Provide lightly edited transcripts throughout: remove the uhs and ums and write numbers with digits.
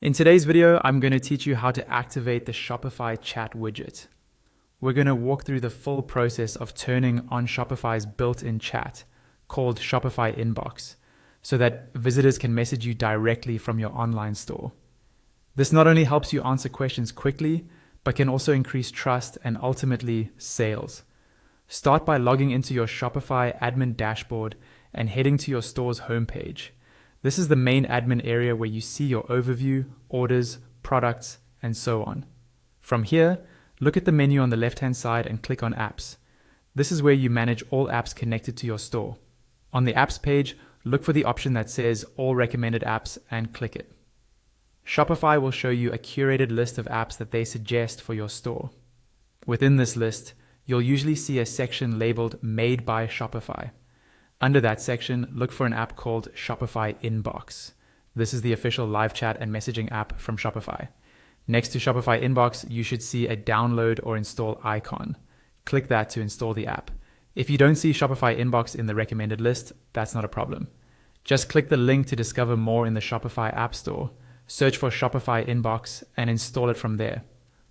In today's video, I'm going to teach you how to activate the Shopify chat widget. We're going to walk through the full process of turning on Shopify's built-in chat, called Shopify Inbox, so that visitors can message you directly from your online store. This not only helps you answer questions quickly, but can also increase trust and ultimately sales. Start by logging into your Shopify admin dashboard and heading to your store's homepage. This is the main admin area where you see your overview, orders, products, and so on. From here, look at the menu on the left-hand side and click on Apps. This is where you manage all apps connected to your store. On the Apps page, look for the option that says All Recommended Apps and click it. Shopify will show you a curated list of apps that they suggest for your store. Within this list, you'll usually see a section labeled Made by Shopify. Under that section, look for an app called Shopify Inbox. This is the official live chat and messaging app from Shopify. Next to Shopify Inbox, you should see a download or install icon. Click that to install the app. If you don't see Shopify Inbox in the recommended list, that's not a problem. Just click the link to discover more in the Shopify App Store, search for Shopify Inbox, and install it from there.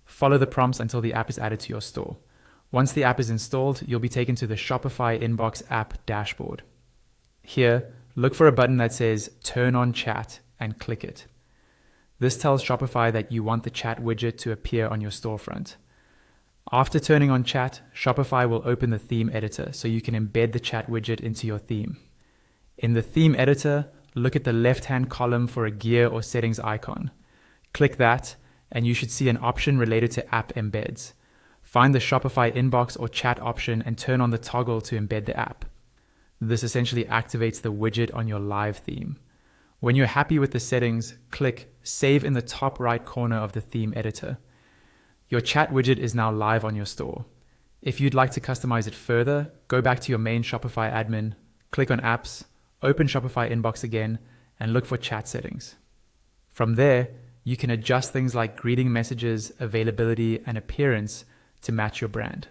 Follow the prompts until the app is added to your store. Once the app is installed, you'll be taken to the Shopify Inbox app dashboard. Here, look for a button that says Turn on Chat and click it. This tells Shopify that you want the chat widget to appear on your storefront. After turning on chat, Shopify will open the theme editor so you can embed the chat widget into your theme. In the theme editor, look at the left-hand column for a gear or settings icon. Click that, and you should see an option related to app embeds. Find the Shopify Inbox or chat option and turn on the toggle to embed the app. This essentially activates the widget on your live theme. When you're happy with the settings, click Save in the top right corner of the theme editor. Your chat widget is now live on your store. If you'd like to customize it further, go back to your main Shopify admin, click on Apps, open Shopify Inbox again, and look for chat settings. From there, you can adjust things like greeting messages, availability, and appearance to match your brand.